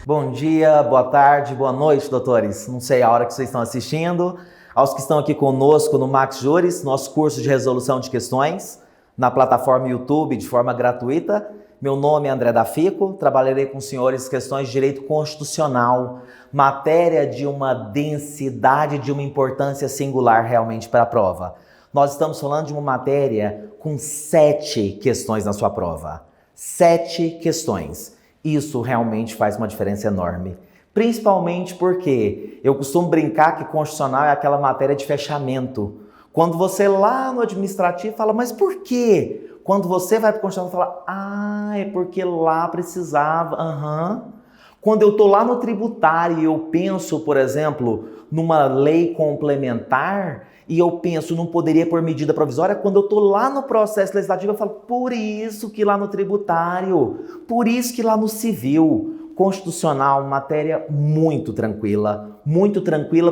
Bom dia, boa tarde, boa noite, doutores. Não sei a hora que vocês estão assistindo. Aos que estão aqui conosco no Max Juris, nosso curso de resolução de questões, na plataforma YouTube de forma gratuita. Meu nome é André Dafico, trabalharei com os senhores questões de direito constitucional, matéria de uma densidade, de uma importância singular realmente para a prova. Nós estamos falando de uma matéria com 7 questões na sua prova. 7 questões. Isso realmente faz uma diferença enorme. Principalmente porque eu costumo brincar que constitucional é aquela matéria de fechamento. Quando você lá no administrativo fala, mas por quê? Quando você vai para o constitucional, fala, é porque lá precisava, Quando eu estou lá no tributário e eu penso, por exemplo, numa lei complementar, e eu penso, não poderia por medida provisória, quando eu estou lá no processo legislativo, eu falo, por isso que lá no tributário, por isso que lá no civil. Constitucional, matéria muito tranquila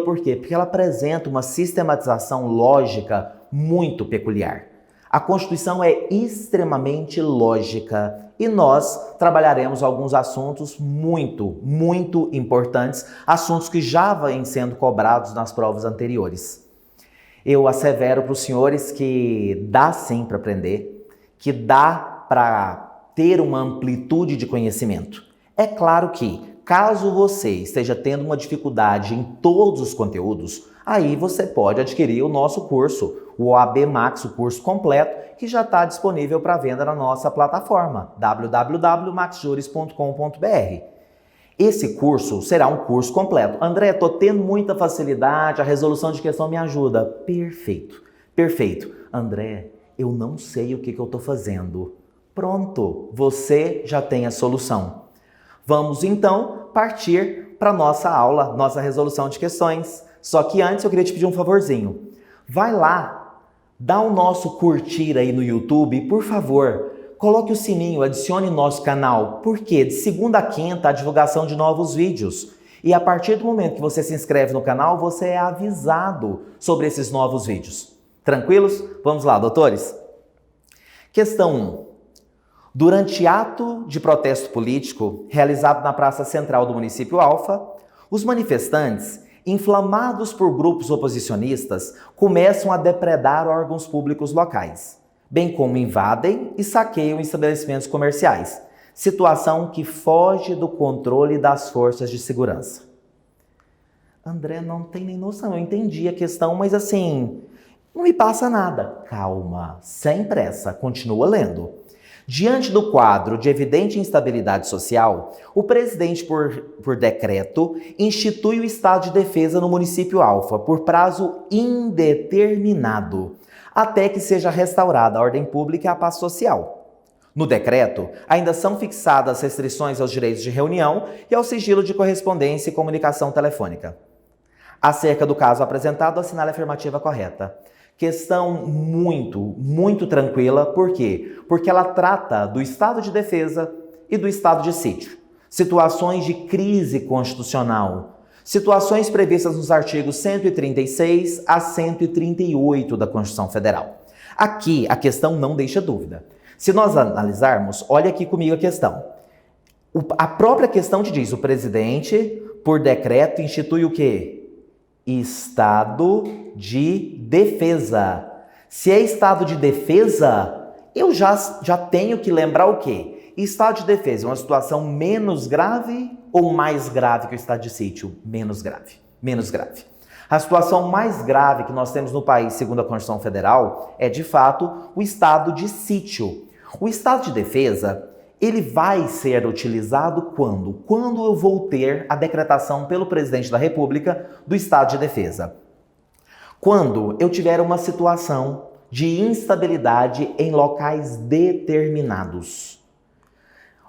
por quê? Porque ela apresenta uma sistematização lógica muito peculiar. A Constituição é extremamente lógica e nós trabalharemos alguns assuntos muito importantes, assuntos que já vêm sendo cobrados nas provas anteriores. Eu assevero para os senhores que dá sim para aprender, que dá para ter uma amplitude de conhecimento. É claro que, caso você esteja tendo uma dificuldade em todos os conteúdos, aí você pode adquirir o nosso curso, o OAB Max, o curso completo, que já está disponível para venda na nossa plataforma, www.maxjuris.com.br. Esse curso será um curso completo. André, estou tendo muita facilidade, a resolução de questão me ajuda. Perfeito. André, eu não sei o que eu estou fazendo. Pronto, você já tem a solução. Vamos então partir para a nossa aula, nossa resolução de questões. Só que antes eu queria te pedir um favorzinho. Vai lá, dá o nosso curtir aí no YouTube, por favor. Coloque o sininho, adicione nosso canal, porque de segunda a quinta a divulgação de novos vídeos. E a partir do momento que você se inscreve no canal, você é avisado sobre esses novos vídeos. Tranquilos? Vamos lá, doutores. Questão 1. Durante ato de protesto político realizado na Praça Central do município Alfa, os manifestantes, inflamados por grupos oposicionistas, começam a depredar órgãos públicos locais, bem como invadem e saqueiam estabelecimentos comerciais, situação que foge do controle das forças de segurança. André, não tem nem noção, eu entendi a questão, mas assim, não me passa nada. Calma, sem pressa, continua lendo. Diante do quadro de evidente instabilidade social, o presidente, por decreto, institui o estado de defesa no município Alfa por prazo indeterminado, até que seja restaurada a ordem pública e a paz social. No decreto, ainda são fixadas restrições aos direitos de reunião e ao sigilo de correspondência e comunicação telefônica. Acerca do caso apresentado, assinale a afirmativa correta. Questão muito tranquila, por quê? Porque ela trata do estado de defesa e do estado de sítio. Situações de crise constitucional. Situações previstas nos artigos 136 a 138 da Constituição Federal. Aqui, a questão não deixa dúvida. Se nós analisarmos, olha aqui comigo a questão. A própria questão te diz, o presidente, por decreto, institui o quê? Estado de defesa. Se é estado de defesa, eu já tenho que lembrar o quê? Estado de defesa é uma situação menos grave ou mais grave que o estado de sítio? Menos grave. A situação mais grave que nós temos no país, segundo a Constituição Federal, é de fato o estado de sítio. O estado de defesa, ele vai ser utilizado quando? Quando eu vou ter a decretação pelo presidente da República do estado de defesa. Quando eu tiver uma situação de instabilidade em locais determinados.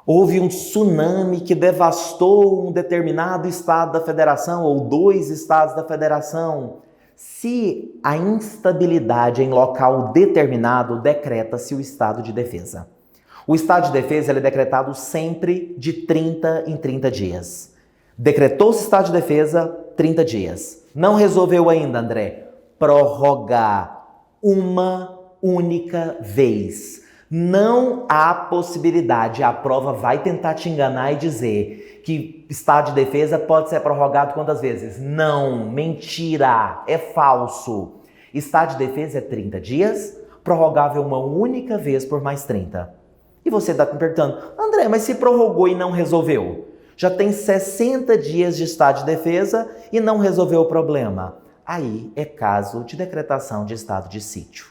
Houve um tsunami que devastou um determinado estado da federação ou 2 estados da federação. Se a instabilidade em local determinado, decreta-se o estado de defesa. O estado de defesa é decretado sempre de 30 em 30 dias. Decretou-se estado de defesa, 30 dias. Não resolveu ainda, André? Prorrogar uma única vez. Não há possibilidade, a prova vai tentar te enganar e dizer que estado de defesa pode ser prorrogado quantas vezes? Não, mentira, é falso. Estado de defesa é 30 dias, prorrogável uma única vez por mais 30. E você está me perguntando, André, mas se prorrogou e não resolveu? Já tem 60 dias de estado de defesa e não resolveu o problema. Aí é caso de decretação de estado de sítio.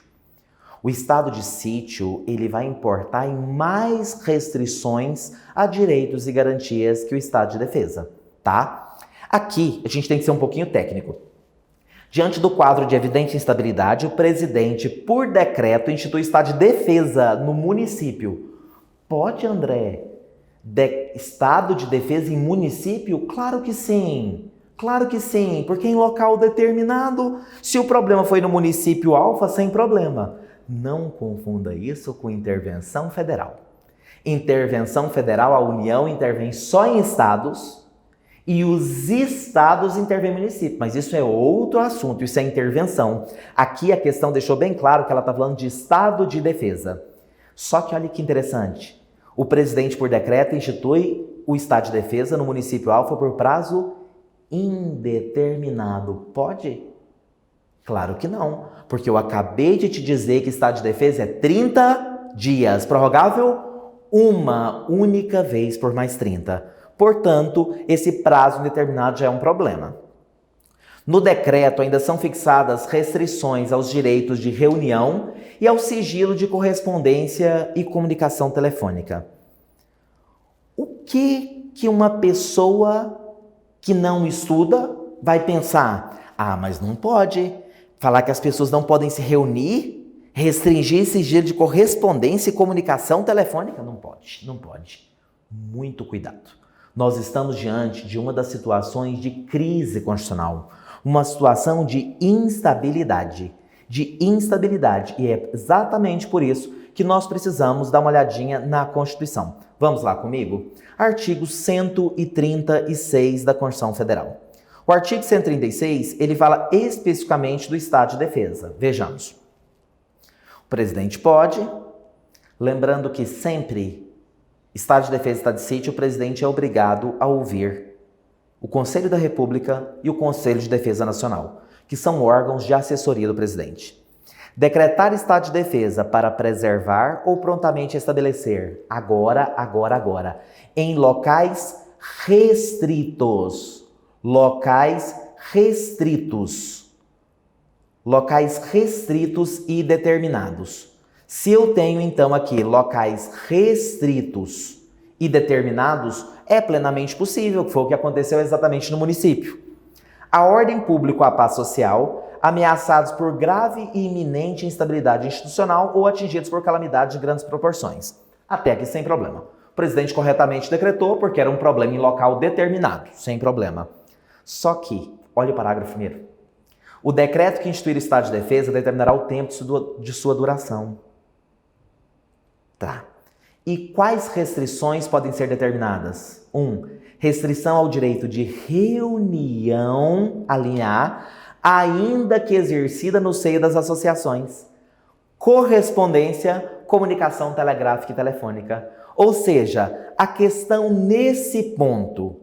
O estado de sítio, ele vai importar em mais restrições a direitos e garantias que o estado de defesa, tá? Aqui, a gente tem que ser um pouquinho técnico. Diante do quadro de evidente instabilidade, o presidente, por decreto, institui estado de defesa no município. Pode, André? Estado de defesa em município? Claro que sim. Claro que sim, porque em local determinado, se o problema foi no município alfa, sem problema. Não confunda isso com intervenção federal. Intervenção federal, a União intervém só em estados e os estados intervêm em município. Mas isso é outro assunto, isso é intervenção. Aqui a questão deixou bem claro que ela está falando de estado de defesa. Só que olha que interessante. O presidente, por decreto, institui o estado de defesa no município alfa por prazo indeterminado. Pode? Claro que não, porque eu acabei de te dizer que estado de defesa é 30 dias, prorrogável uma única vez por mais 30. Portanto, esse prazo indeterminado já é um problema. No decreto ainda são fixadas restrições aos direitos de reunião e ao sigilo de correspondência e comunicação telefônica. O que uma pessoa que não estuda vai pensar? Ah, mas não pode falar que as pessoas não podem se reunir, restringir sigilo de correspondência e comunicação telefônica? Não pode, não pode. Muito cuidado. Nós estamos diante de uma das situações de crise constitucional, uma situação de instabilidade. E é exatamente por isso que nós precisamos dar uma olhadinha na Constituição. Vamos lá comigo? Artigo 136 da Constituição Federal. O artigo 136, ele fala especificamente do estado de defesa. Vejamos. O presidente pode, lembrando que sempre, estado de defesa e estado de sítio, o presidente é obrigado a ouvir o Conselho da República e o Conselho de Defesa Nacional, que são órgãos de assessoria do presidente. Decretar estado de defesa para preservar ou prontamente estabelecer, agora, em locais restritos. Locais restritos e determinados. Se eu tenho então aqui locais restritos e determinados, é plenamente possível, que foi o que aconteceu exatamente no município. A ordem pública ou a paz social, ameaçados por grave e iminente instabilidade institucional ou atingidos por calamidade de grandes proporções. Até aqui sem problema. O presidente corretamente decretou porque era um problema em local determinado, sem problema. Só que, olha o parágrafo 1º. O decreto que instituir o estado de defesa determinará o tempo de sua duração. Tá. E quais restrições podem ser determinadas? 1. Restrição ao direito de reunião, a linha A, ainda que exercida no seio das associações. Correspondência, comunicação telegráfica e telefônica. Ou seja, a questão nesse ponto, o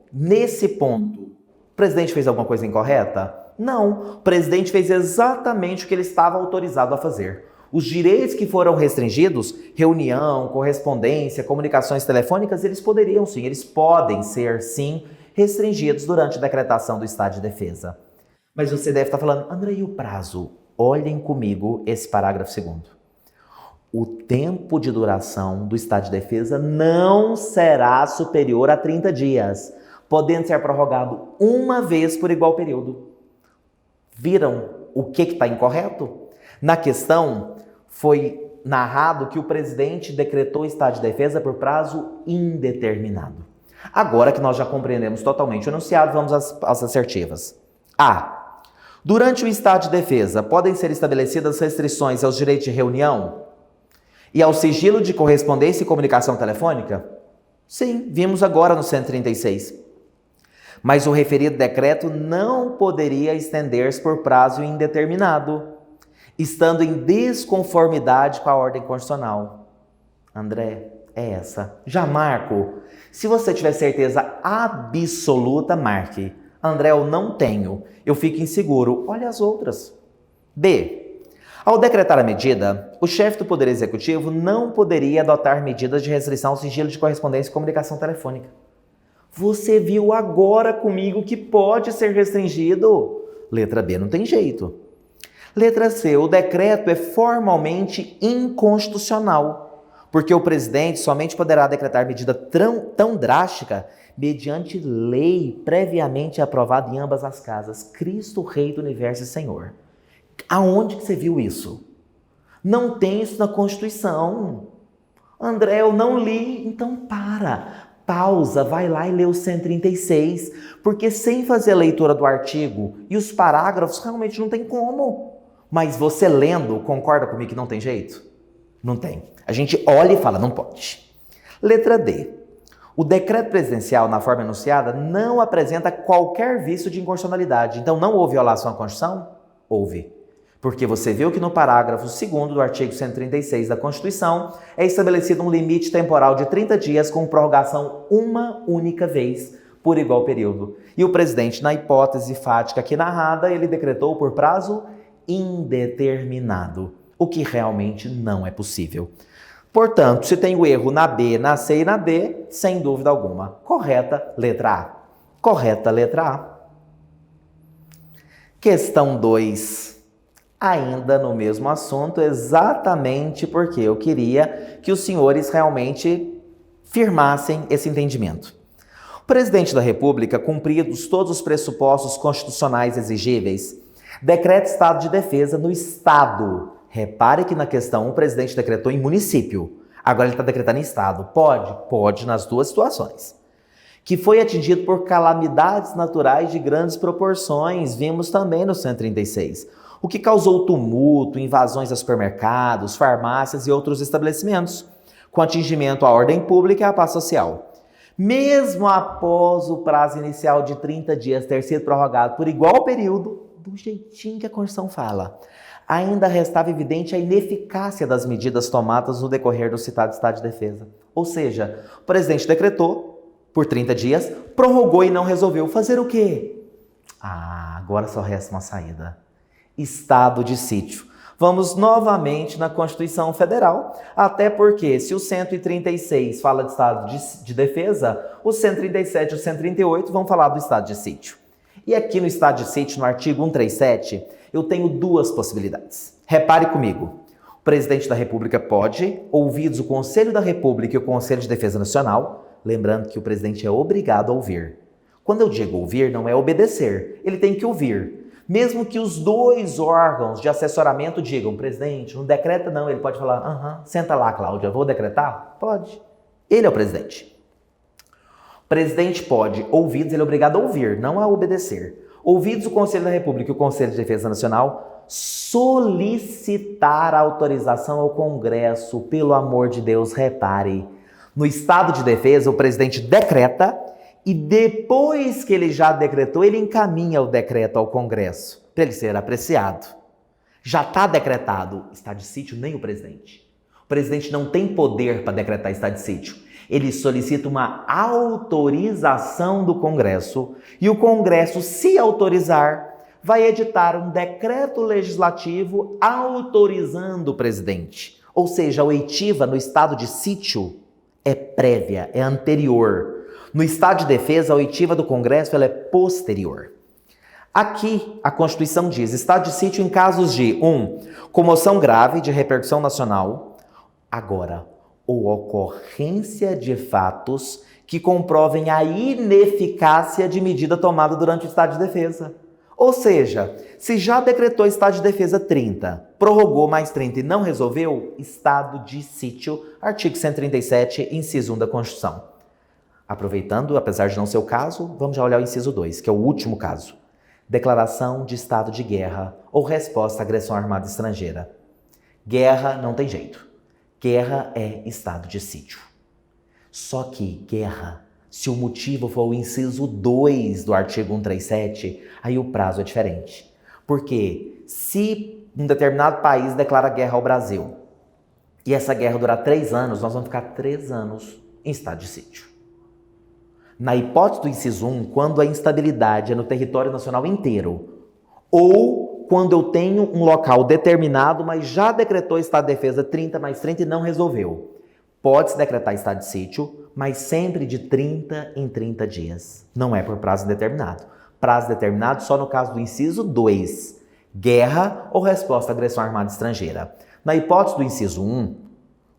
presidente fez alguma coisa incorreta? Não, o presidente fez exatamente o que ele estava autorizado a fazer. Os direitos que foram restringidos, reunião, correspondência, comunicações telefônicas, eles podem ser sim restringidos durante a decretação do estado de defesa. Mas você deve estar falando, André, e o prazo? Olhem comigo esse parágrafo 2º. O tempo de duração do estado de defesa não será superior a 30 dias, podendo ser prorrogado uma vez por igual período. Viram o que está incorreto? Na questão, foi narrado que o presidente decretou o estado de defesa por prazo indeterminado. Agora que nós já compreendemos totalmente o enunciado, vamos às assertivas. A. Durante o estado de defesa, podem ser estabelecidas restrições aos direitos de reunião e ao sigilo de correspondência e comunicação telefônica? Sim, vimos agora no 136. Mas o referido decreto não poderia estender-se por prazo indeterminado, estando em desconformidade com a ordem constitucional. André, É essa. Já marco. Se você tiver certeza absoluta, marque. André, eu não tenho. Eu fico inseguro. Olha as outras. B. Ao decretar a medida, o chefe do Poder Executivo não poderia adotar medidas de restrição ao sigilo de correspondência e comunicação telefônica. Você viu agora comigo que pode ser restringido. Letra B, não tem jeito. Letra C, o decreto é formalmente inconstitucional, porque o presidente somente poderá decretar medida tão drástica mediante lei previamente aprovada em ambas as casas. Cristo, Rei do Universo e Senhor. Aonde que você viu isso? Não tem isso na Constituição. André, eu não li. Então pausa, vai lá e lê o 136, porque sem fazer a leitura do artigo e os parágrafos, realmente não tem como. Mas você lendo, concorda comigo que não tem jeito? Não tem. A gente olha e fala, não pode. Letra D. O decreto presidencial, na forma enunciada, não apresenta qualquer vício de inconstitucionalidade. Então, não houve violação à Constituição? Houve. Porque você viu que no parágrafo 2º do artigo 136 da Constituição é estabelecido um limite temporal de 30 dias com prorrogação uma única vez por igual período. E o presidente, na hipótese fática aqui narrada, ele decretou por prazo indeterminado, o que realmente não é possível. Portanto, se tem o erro na B, na C e na D, sem dúvida alguma. Correta, letra A. Correta, letra A. Questão 2. Ainda no mesmo assunto, exatamente porque eu queria que os senhores realmente firmassem esse entendimento. O presidente da República, cumpridos todos os pressupostos constitucionais exigíveis, decreta estado de defesa no Estado. Repare que na questão o presidente decretou em município. Agora ele está decretando em Estado. Pode? Pode nas duas situações. Que foi atingido por calamidades naturais de grandes proporções. Vimos também no 136. O que causou tumulto, invasões a supermercados, farmácias e outros estabelecimentos, com atingimento à ordem pública e à paz social. Mesmo após o prazo inicial de 30 dias ter sido prorrogado por igual período, do jeitinho que a Constituição fala, ainda restava evidente a ineficácia das medidas tomadas no decorrer do citado estado de defesa. Ou seja, o presidente decretou por 30 dias, prorrogou e não resolveu. Fazer o quê? Agora só resta uma saída. Estado de sítio. Vamos novamente na Constituição Federal, até porque se o 136 fala de estado de defesa, o 137 e o 138 vão falar do estado de sítio. E aqui no estado de sítio, no artigo 137, eu tenho duas possibilidades. Repare comigo. O presidente da República pode, ouvidos o Conselho da República e o Conselho de Defesa Nacional, lembrando que o presidente é obrigado a ouvir. Quando eu digo ouvir, não é obedecer, ele tem que ouvir. Mesmo que os dois órgãos de assessoramento digam, presidente, não decreta não, ele pode falar, senta lá, Cláudia, vou decretar? Pode. Ele é o presidente. O presidente pode, ouvidos, ele é obrigado a ouvir, não a obedecer. Ouvidos o Conselho da República e o Conselho de Defesa Nacional, solicitar autorização ao Congresso, pelo amor de Deus, repare. No estado de defesa, o presidente decreta e depois que ele já decretou, ele encaminha o decreto ao Congresso para ele ser apreciado. Já está decretado estado de sítio, nem o presidente. O presidente não tem poder para decretar estado de sítio. Ele solicita uma autorização do Congresso e o Congresso, se autorizar, vai editar um decreto legislativo autorizando o presidente. Ou seja, a oitiva no estado de sítio é prévia, é anterior. No estado de defesa, a oitiva do Congresso ela é posterior. Aqui, a Constituição diz, estado de sítio em casos de 1. Comoção grave de repercussão nacional. Agora, ou ocorrência de fatos que comprovem a ineficácia de medida tomada durante o estado de defesa. Ou seja, se já decretou estado de defesa 30, prorrogou mais 30 e não resolveu, estado de sítio, artigo 137, inciso 1 da Constituição. Aproveitando, apesar de não ser o caso, vamos já olhar o inciso 2, que é o último caso. Declaração de estado de guerra ou resposta à agressão armada estrangeira. Guerra não tem jeito. Guerra é estado de sítio. Só que guerra, se o motivo for o inciso 2 do artigo 137, aí o prazo é diferente. Porque se um determinado país declara guerra ao Brasil e essa guerra durar 3 anos, nós vamos ficar 3 anos em estado de sítio. Na hipótese do inciso 1, quando a instabilidade é no território nacional inteiro, ou quando eu tenho um local determinado, mas já decretou estado de defesa 30 mais 30 e não resolveu. Pode-se decretar estado de sítio, mas sempre de 30 em 30 dias. Não é por prazo indeterminado. Prazo determinado só no caso do inciso 2, guerra ou resposta à agressão armada estrangeira. Na hipótese do inciso 1,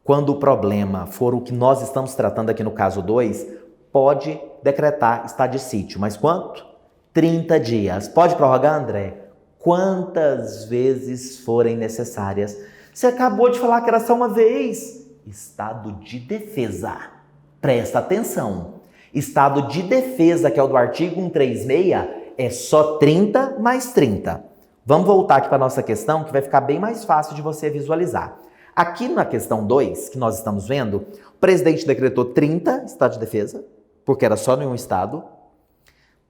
quando o problema for o que nós estamos tratando aqui no caso 2, pode decretar estado de sítio. Mas quanto? 30 dias. Pode prorrogar, André? Quantas vezes forem necessárias. Você acabou de falar que era só uma vez. Estado de defesa. Presta atenção. Estado de defesa, que é o do artigo 136, é só 30 mais 30. Vamos voltar aqui para a nossa questão, que vai ficar bem mais fácil de você visualizar. Aqui na questão 2, que nós estamos vendo, o presidente decretou 30, estado de defesa, porque era só em um estado,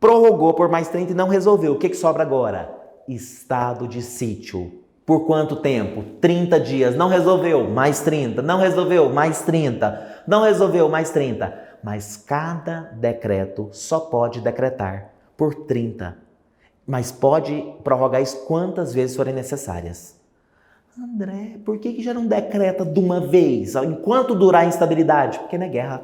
prorrogou por mais 30 e não resolveu. O que sobra agora? Estado de sítio. Por quanto tempo? 30 dias. Não resolveu? Mais 30. Não resolveu? Mais 30. Não resolveu? Mais 30. Mas cada decreto só pode decretar por 30. Mas pode prorrogar isso quantas vezes forem necessárias. André, por que já não decreta de uma vez, enquanto durar a instabilidade? Porque não é guerra.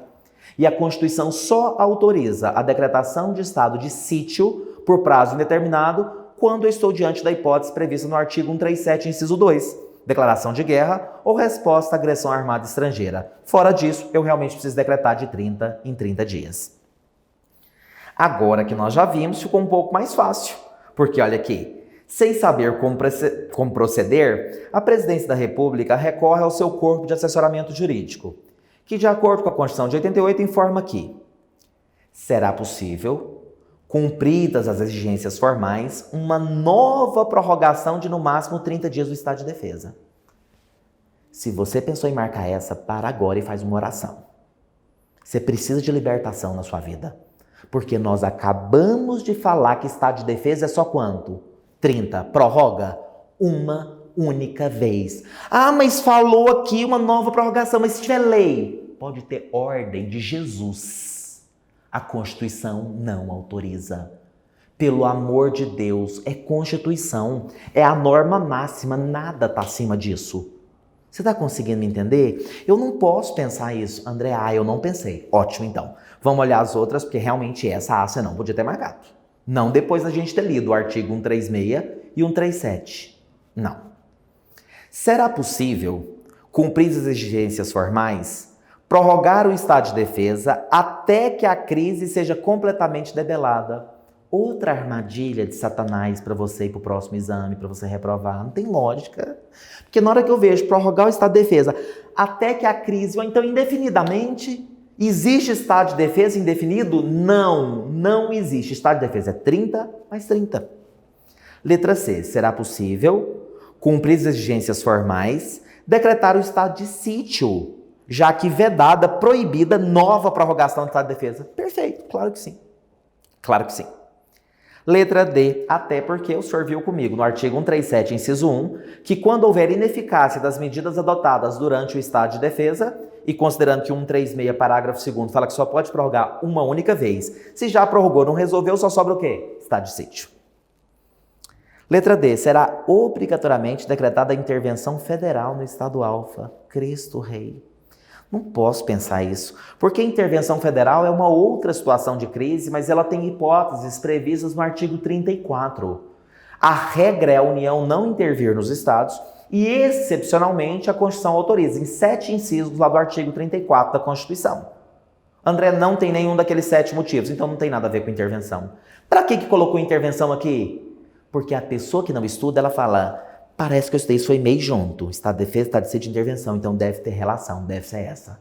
E a Constituição só autoriza a decretação de estado de sítio por prazo indeterminado quando eu estou diante da hipótese prevista no artigo 137, inciso 2, declaração de guerra ou resposta à agressão armada estrangeira. Fora disso, eu realmente preciso decretar de 30 em 30 dias. Agora que nós já vimos, ficou um pouco mais fácil, porque olha aqui, sem saber como proceder, a Presidência da República recorre ao seu corpo de assessoramento jurídico, que de acordo com a Constituição de 88 informa que será possível, cumpridas as exigências formais, uma nova prorrogação de no máximo 30 dias do estado de defesa. Se você pensou em marcar essa, para agora e faz uma oração. Você precisa de libertação na sua vida. Porque nós acabamos de falar que estado de defesa é só quanto? 30. Prorroga uma única vez. Ah, mas falou aqui uma nova prorrogação, mas se tiver lei, pode ter ordem de Jesus. A Constituição não autoriza. Pelo amor de Deus, é Constituição, é a norma máxima, nada está acima disso. Você está conseguindo me entender? Eu não posso pensar isso. André, eu não pensei. Ótimo, então. Vamos olhar as outras, porque realmente essa você não podia ter marcado. Não depois da gente ter lido o artigo 136 e 137. Não. Será possível, cumpridas as exigências formais, prorrogar o estado de defesa até que a crise seja completamente debelada? Outra armadilha de Satanás para você ir para o próximo exame, para você reprovar. Não tem lógica. Porque na hora que eu vejo prorrogar o estado de defesa até que a crise, ou então indefinidamente, existe estado de defesa indefinido? Não existe. Estado de defesa é 30 mais 30. Letra C. Será possível, cumprir as exigências formais, decretar o estado de sítio, já que vedada, proibida, nova prorrogação do estado de defesa? Perfeito, claro que sim. Claro que sim. Letra D, até porque o senhor viu comigo no artigo 137, inciso 1, que quando houver ineficácia das medidas adotadas durante o estado de defesa, e considerando que o 136, parágrafo 2º, fala que só pode prorrogar uma única vez, se já prorrogou, não resolveu, só sobra o quê? Estado de sítio. Letra D, será obrigatoriamente decretada a intervenção federal no estado alfa. Cristo Rei. Não posso pensar isso, porque a intervenção federal é uma outra situação de crise, mas ela tem hipóteses previstas no artigo 34. A regra é a União não intervir nos estados e, excepcionalmente, a Constituição autoriza em 7 incisos lá do artigo 34 da Constituição. André, não tem nenhum daqueles 7 motivos, então não tem nada a ver com intervenção. Para que colocou intervenção aqui? Porque a pessoa que não estuda, ela fala... Parece que eu estudei isso foi meio junto. Estado de defesa, estado de sítio de intervenção. Então deve ter relação, deve ser essa.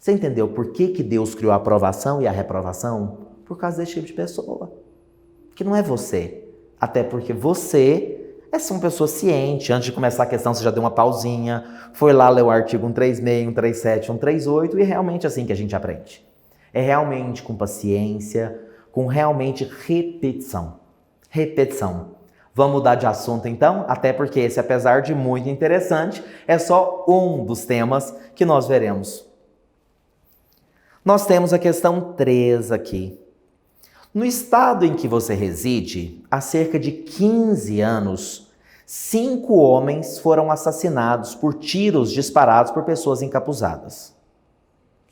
Você entendeu por que Deus criou a aprovação e a reprovação? Por causa desse tipo de pessoa. Que não é você. Até porque você é uma pessoa ciente. Antes de começar a questão, você já deu uma pausinha. Foi lá ler o artigo 136, 137, 138. E é realmente assim que a gente aprende. É realmente com paciência, com realmente repetição. Repetição. Vamos mudar de assunto então? Até porque esse, apesar de muito interessante, é só um dos temas que nós veremos. Nós temos a questão 3 aqui. No estado em que você reside, há cerca de 15 anos, 5 homens foram assassinados por tiros disparados por pessoas encapuzadas.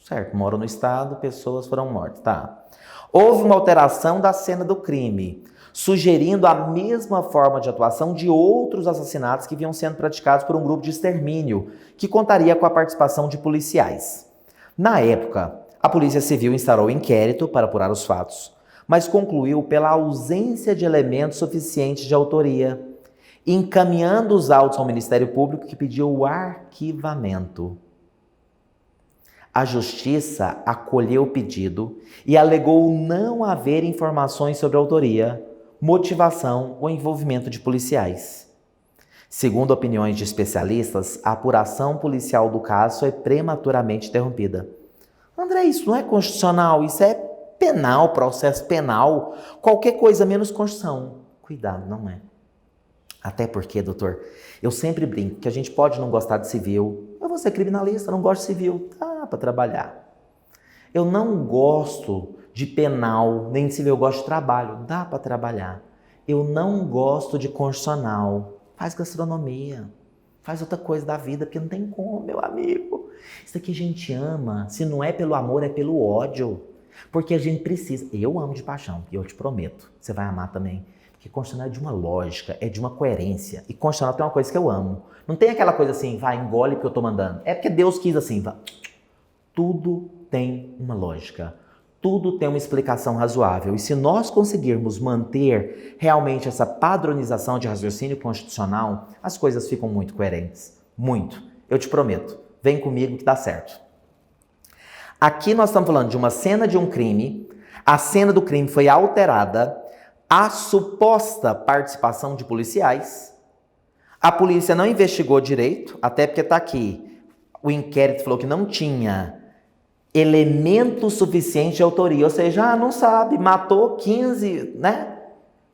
Certo, moram no estado, pessoas foram mortas, tá? Houve uma alteração da cena do crime, sugerindo a mesma forma de atuação de outros assassinatos que vinham sendo praticados por um grupo de extermínio, que contaria com a participação de policiais. Na época, a Polícia Civil instaurou inquérito para apurar os fatos, mas concluiu pela ausência de elementos suficientes de autoria, encaminhando os autos ao Ministério Público, que pediu o arquivamento. A Justiça acolheu o pedido e alegou não haver informações sobre autoria, motivação ou envolvimento de policiais. Segundo opiniões de especialistas, a apuração policial do caso foi prematuramente interrompida. André, isso não é constitucional, isso é penal, processo penal, qualquer coisa menos Constituição. Cuidado, não é. Até porque, doutor, eu sempre brinco que a gente pode não gostar de civil. Eu vou ser criminalista, não gosto de civil. Dá para trabalhar. Eu não gosto de penal, nem de civil, eu gosto de trabalho. Dá para trabalhar. Eu não gosto de constitucional. Faz gastronomia. Faz outra coisa da vida, porque não tem como, meu amigo. Isso aqui a gente ama. Se não é pelo amor, é pelo ódio. Porque a gente precisa. Eu amo de paixão, e eu te prometo. Você vai amar também. Porque constitucional é de uma lógica, é de uma coerência. E constitucional tem uma coisa que eu amo. Não tem aquela coisa assim, vai, engole porque eu tô mandando. É porque Deus quis assim. Vai. Tudo tem uma lógica. Tudo tem uma explicação razoável. E se nós conseguirmos manter realmente essa padronização de raciocínio constitucional, as coisas ficam muito coerentes. Muito. Eu te prometo. Vem comigo que dá certo. Aqui nós estamos falando de uma cena de um crime. A cena do crime foi alterada. A suposta participação de policiais. A polícia não investigou direito, até porque está aqui. O inquérito falou que não tinha elemento suficiente de autoria, ou seja, não sabe, matou 15, né?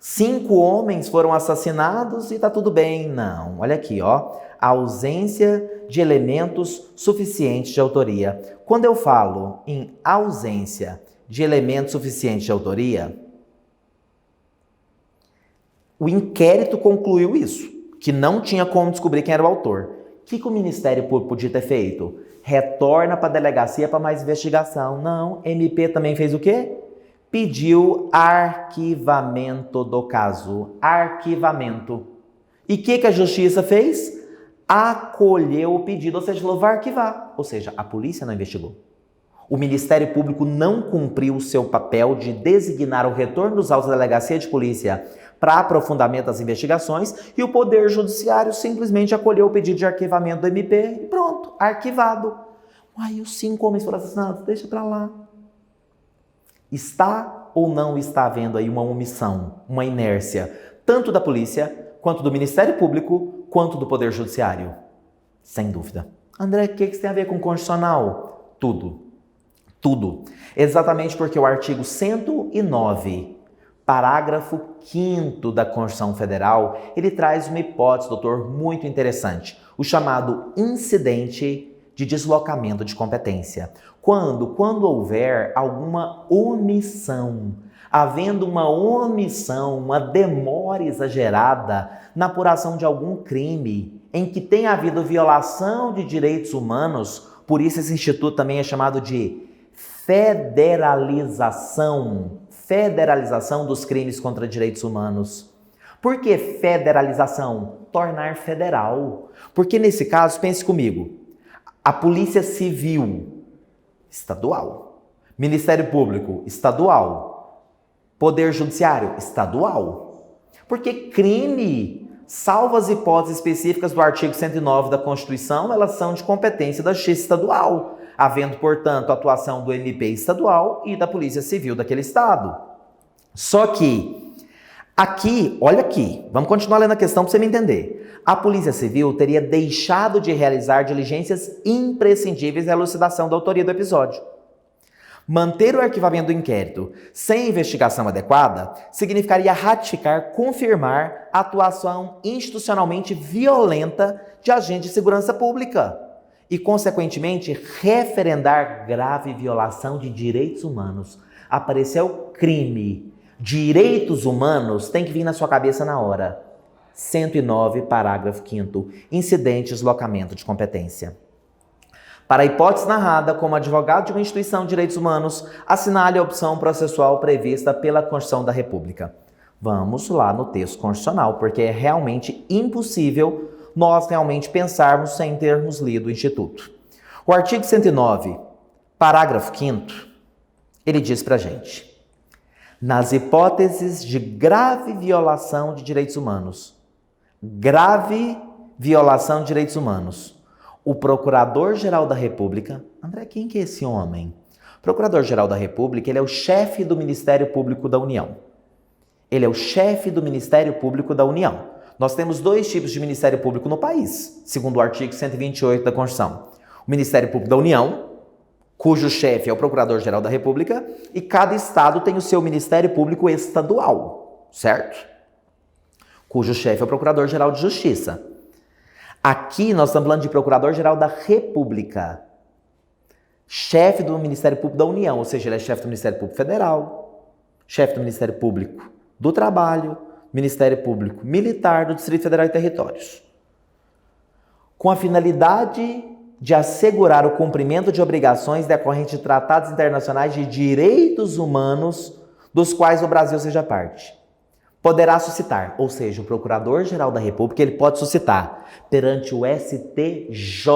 5 homens foram assassinados e tá tudo bem. Não, olha aqui, ó, a ausência de elementos suficientes de autoria. Quando eu falo em ausência de elementos suficientes de autoria, o inquérito concluiu isso, que não tinha como descobrir quem era o autor. O que o Ministério Público podia ter feito? Retorna para a delegacia para mais investigação. Não, MP também fez o quê? Pediu arquivamento do caso. Arquivamento. E o que a Justiça fez? Acolheu o pedido, ou seja, falou, vai arquivar. Ou seja, a polícia não investigou. O Ministério Público não cumpriu o seu papel de designar o retorno dos autos da delegacia de polícia para aprofundamento das investigações e o Poder Judiciário simplesmente acolheu o pedido de arquivamento do MP e pronto, arquivado. Uai, os 5 homens foram assassinados, deixa para lá. Está ou não está havendo aí uma omissão, uma inércia, tanto da polícia, quanto do Ministério Público, quanto do Poder Judiciário? Sem dúvida. André, o que isso tem a ver com o constitucional? Tudo. Tudo. Exatamente porque o artigo 109, parágrafo 5º da Constituição Federal, ele traz uma hipótese, doutor, muito interessante, o chamado incidente de deslocamento de competência. Quando houver alguma omissão, havendo uma omissão, uma demora exagerada na apuração de algum crime em que tenha havido violação de direitos humanos, por isso esse instituto também é chamado de federalização dos crimes contra direitos humanos. Por que federalização? Tornar federal. Porque nesse caso, pense comigo, a Polícia Civil, estadual. Ministério Público, estadual. Poder Judiciário, estadual. Porque crime, salvo as hipóteses específicas do artigo 109 da Constituição, elas são de competência da Justiça estadual, havendo, portanto, atuação do MP estadual e da Polícia Civil daquele estado. Só que, aqui, olha aqui, vamos continuar lendo a questão para você me entender. A Polícia Civil teria deixado de realizar diligências imprescindíveis à elucidação da autoria do episódio. Manter o arquivamento do inquérito sem investigação adequada significaria ratificar, confirmar a atuação institucionalmente violenta de agentes de segurança pública e, consequentemente, referendar grave violação de direitos humanos. Apareceu crime, direitos humanos, tem que vir na sua cabeça na hora. 109, parágrafo 5º, incidente de deslocamento de competência. Para a hipótese narrada, como advogado de uma instituição de direitos humanos, assinale a opção processual prevista pela Constituição da República. Vamos lá no texto constitucional, porque é realmente impossível nós realmente pensarmos sem termos lido o Instituto. O artigo 109, parágrafo 5º, ele diz pra gente: nas hipóteses de grave violação de direitos humanos, o Procurador-Geral da República... André, quem que é esse homem? O Procurador-Geral da República, ele é o chefe do Ministério Público da União. Ele é o chefe do Ministério Público da União. Nós temos dois tipos de Ministério Público no país, segundo o artigo 128 da Constituição. O Ministério Público da União, cujo chefe é o Procurador-Geral da República, e cada estado tem o seu Ministério Público estadual, certo? Cujo chefe é o Procurador-Geral de Justiça. Aqui nós estamos falando de Procurador-Geral da República, chefe do Ministério Público da União, ou seja, ele é chefe do Ministério Público Federal, chefe do Ministério Público do Trabalho, Ministério Público Militar do Distrito Federal e Territórios, com a finalidade de assegurar o cumprimento de obrigações decorrentes de tratados internacionais de direitos humanos dos quais o Brasil seja parte. Poderá suscitar, ou seja, o Procurador-Geral da República, ele pode suscitar perante o STJ,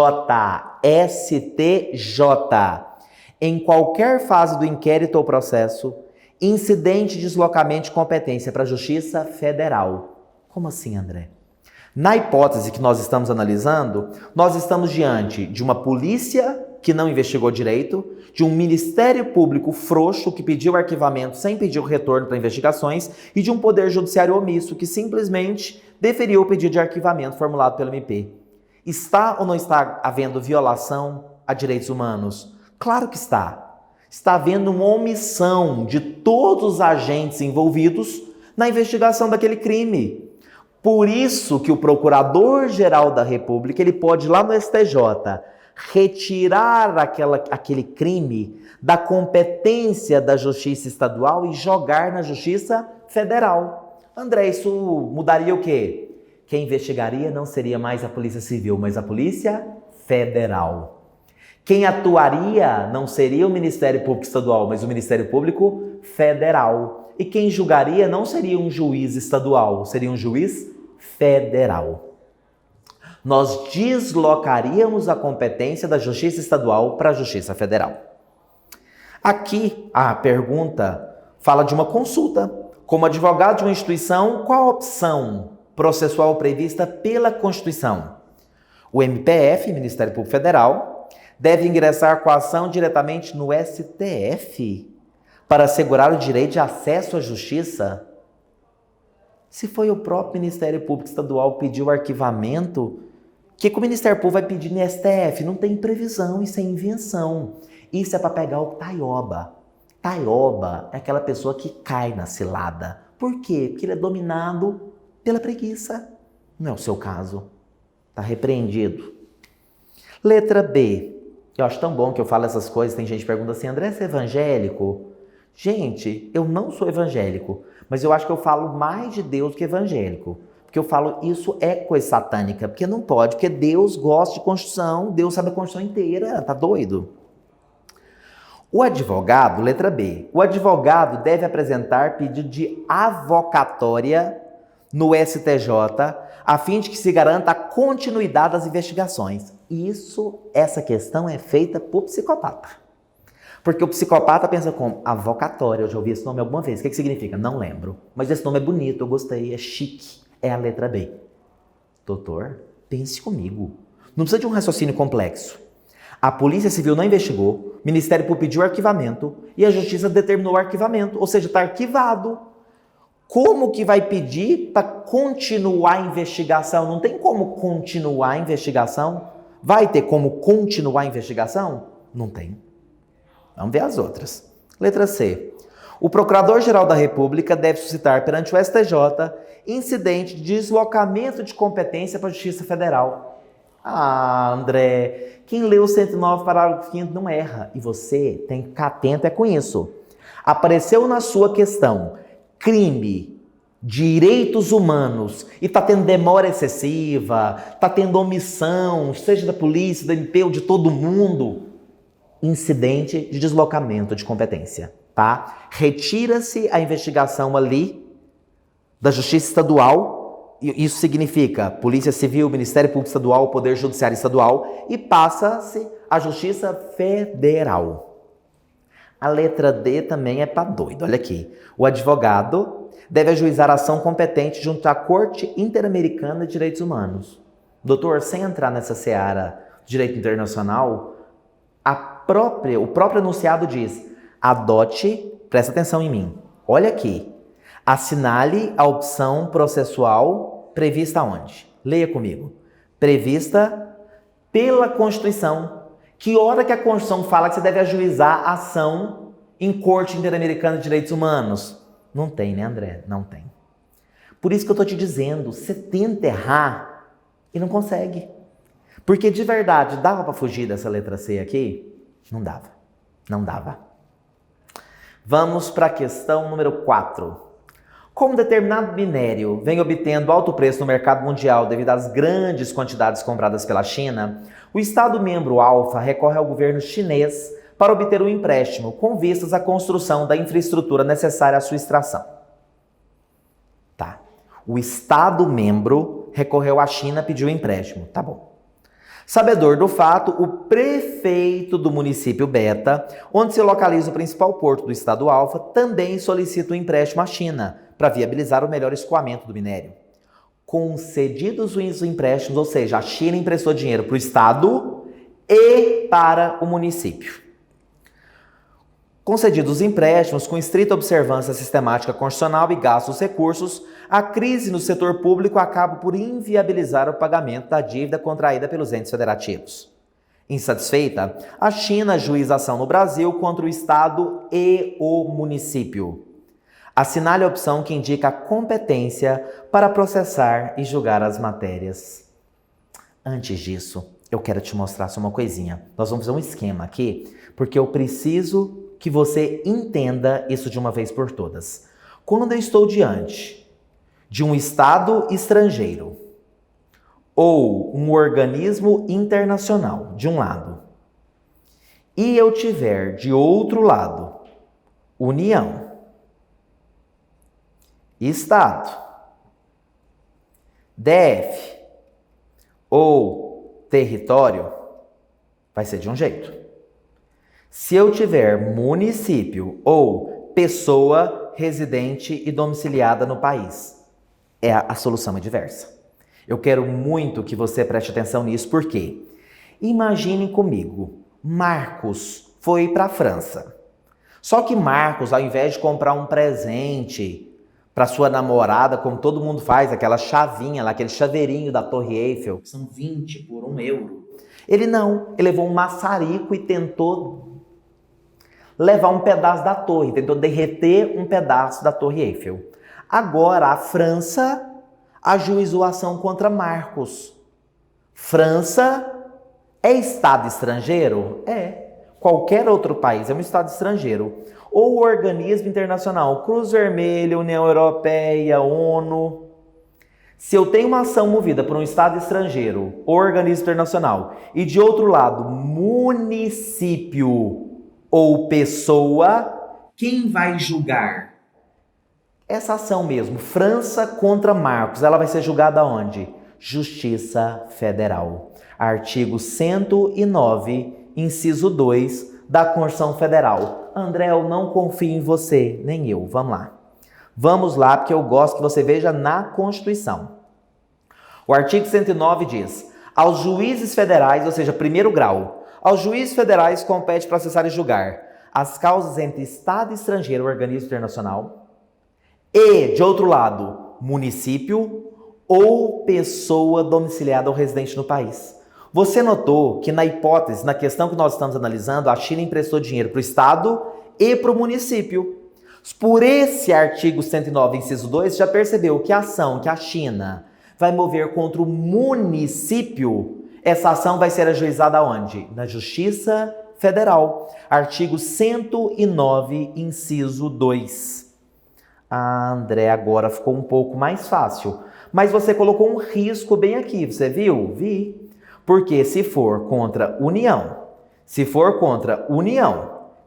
em qualquer fase do inquérito ou processo, incidente de deslocamento de competência para a Justiça Federal. Como assim, André? Na hipótese que nós estamos analisando, nós estamos diante de uma polícia que não investigou direito, de um Ministério Público frouxo que pediu arquivamento sem pedir o retorno para investigações e de um Poder Judiciário omisso que simplesmente deferiu o pedido de arquivamento formulado pelo MP. Está ou não está havendo violação a direitos humanos? Claro que está. Está havendo uma omissão de todos os agentes envolvidos na investigação daquele crime. Por isso que o Procurador-Geral da República, ele pode ir lá no STJ retirar aquele crime da competência da Justiça Estadual e jogar na Justiça Federal. André, isso mudaria o quê? Quem investigaria não seria mais a Polícia Civil, mas a Polícia Federal. Quem atuaria não seria o Ministério Público Estadual, mas o Ministério Público Federal. E quem julgaria não seria um juiz estadual, seria um juiz federal. Nós deslocaríamos a competência da Justiça Estadual para a Justiça Federal. Aqui, a pergunta fala de uma consulta. Como advogado de uma instituição, qual a opção processual prevista pela Constituição? O MPF, Ministério Público Federal, deve ingressar com a ação diretamente no STF para assegurar o direito de acesso à justiça? Se foi o próprio Ministério Público Estadual que pediu o arquivamento, o que o Ministério Público vai pedir no STF? Não tem previsão, isso é invenção. Isso é para pegar o taioba. Taioba é aquela pessoa que cai na cilada. Por quê? Porque ele é dominado pela preguiça. Não é o seu caso. Está repreendido. Letra B. Eu acho tão bom que eu falo essas coisas. Tem gente que pergunta assim, André, você é evangélico? Gente, eu não sou evangélico, mas eu acho que eu falo mais de Deus que evangélico. Porque eu falo, isso é coisa satânica, porque não pode, porque Deus gosta de Constituição, Deus sabe a Constituição inteira, tá doido? O advogado, letra B, o advogado deve apresentar pedido de avocatória no STJ, a fim de que se garanta a continuidade das investigações. Essa questão é feita por psicopata. Porque o psicopata pensa como avocatória, eu já ouvi esse nome alguma vez. O que significa? Não lembro. Mas esse nome é bonito, eu gostei, é chique. É a letra B. Doutor, pense comigo. Não precisa de um raciocínio complexo. A Polícia Civil não investigou, o Ministério Público pediu arquivamento e a Justiça determinou o arquivamento, ou seja, está arquivado. Como que vai pedir para continuar a investigação? Não tem como continuar a investigação? Vai ter como continuar a investigação? Não tem. Vamos ver as outras. Letra C. O Procurador-Geral da República deve suscitar perante o STJ incidente de deslocamento de competência para a Justiça Federal. Ah, André, quem leu o 109, parágrafo 5º não erra. E você tem que ficar atento com isso. Apareceu na sua questão crime, direitos humanos, e está tendo demora excessiva, está tendo omissão, seja da polícia, da MP ou de todo mundo, incidente de deslocamento de competência, tá? Retira-se a investigação ali da Justiça Estadual, e isso significa Polícia Civil, Ministério Público Estadual, Poder Judiciário Estadual, e passa-se à Justiça Federal. A letra D também é para doido, olha aqui. O advogado deve ajuizar a ação competente junto à Corte Interamericana de Direitos Humanos. Doutor, sem entrar nessa seara de direito internacional, o próprio enunciado diz, adote, presta atenção em mim, olha aqui, assinale a opção processual prevista onde? Leia comigo. Prevista pela Constituição. Que hora que a Constituição fala que você deve ajuizar a ação em Corte Interamericana de Direitos Humanos? Não tem, né, André? Não tem. Por isso que eu tô te dizendo, você tenta errar e não consegue. Porque de verdade, dava para fugir dessa letra C aqui? Não dava. Não dava. Vamos para a questão número 4. Como determinado minério vem obtendo alto preço no mercado mundial devido às grandes quantidades compradas pela China, o Estado-membro alfa recorre ao governo chinês para obter um empréstimo com vistas à construção da infraestrutura necessária à sua extração. Tá. O Estado-membro recorreu à China e pediu empréstimo. Tá bom. Sabedor do fato, o prefeito do município Beta, onde se localiza o principal porto do estado Alfa, também solicita um empréstimo à China para viabilizar o melhor escoamento do minério. Concedidos os empréstimos, ou seja, a China emprestou dinheiro para o estado e para o município. Concedidos os empréstimos com estrita observância sistemática constitucional e gastos recursos, a crise no setor público acaba por inviabilizar o pagamento da dívida contraída pelos entes federativos. Insatisfeita, a China ajuiza ação no Brasil contra o Estado e o município. Assinale a opção que indica a competência para processar e julgar as matérias. Antes disso, eu quero te mostrar só uma coisinha. Nós vamos fazer um esquema aqui, porque eu preciso que você entenda isso de uma vez por todas. Quando eu estou diante de um Estado estrangeiro ou um organismo internacional, de um lado, e eu tiver de outro lado União, Estado, DF ou território, vai ser de um jeito. Se eu tiver município ou pessoa residente e domiciliada no país, a solução é diversa. Eu quero muito que você preste atenção nisso, porque imagine comigo, Marcos foi para a França. Só que Marcos, ao invés de comprar um presente para sua namorada, como todo mundo faz, aquela chavinha lá, aquele chaveirinho da Torre Eiffel, que são 20 por €1, ele levou um maçarico e tentou levar um pedaço da torre, tentou derreter um pedaço da Torre Eiffel. Agora a França ajuizou ação contra Marcos. França é Estado estrangeiro? É. Qualquer outro país é um Estado estrangeiro. Ou organismo internacional, Cruz Vermelha, União Europeia, ONU. Se eu tenho uma ação movida por um Estado estrangeiro, organismo internacional, e de outro lado, município ou pessoa, quem vai julgar? Essa ação mesmo, França contra Marcos, ela vai ser julgada onde? Justiça Federal. Artigo 109, inciso 2 da Constituição Federal. André, eu não confio em você, nem eu. Vamos lá. Vamos lá, porque eu gosto que você veja na Constituição. O artigo 109 diz: aos juízes federais, ou seja, primeiro grau, aos juízes federais compete processar e julgar as causas entre Estado e estrangeiro, organismo internacional, e, de outro lado, município ou pessoa domiciliada ou residente no país. Você notou que na hipótese, na questão que nós estamos analisando, a China emprestou dinheiro para o Estado e para o município. Por esse artigo 109, inciso 2, já percebeu que a ação que a China vai mover contra o município, essa ação vai ser ajuizada onde? Na Justiça Federal. Artigo 109, inciso 2. Ah, André, agora ficou um pouco mais fácil. Mas você colocou um risco bem aqui, você viu? Vi. Porque se for contra União,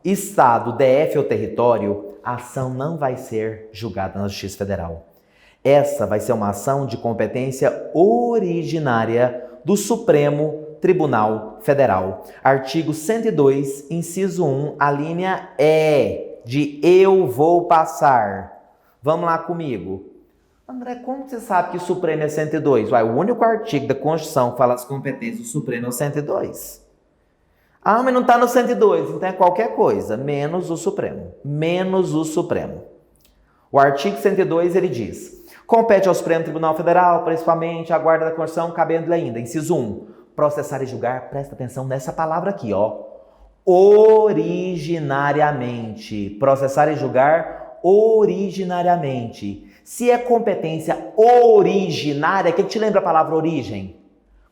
Estado, DF ou território, a ação não vai ser julgada na Justiça Federal. Essa vai ser uma ação de competência originária do Supremo Tribunal Federal. Artigo 102, inciso 1, a linha E de eu vou passar. Vamos lá comigo. André, como você sabe que o Supremo é 102? Uai, o único artigo da Constituição que fala as competências do Supremo é o 102. Ah, mas não está no 102, então é qualquer coisa, menos o Supremo. Menos o Supremo. O artigo 102, ele diz: compete ao Supremo Tribunal Federal, principalmente a guarda da Constituição, cabendo-lhe ainda, inciso 1, processar e julgar, presta atenção nessa palavra aqui, ó. Originariamente. Processar e julgar originariamente. Se é competência originária, o que te lembra a palavra origem?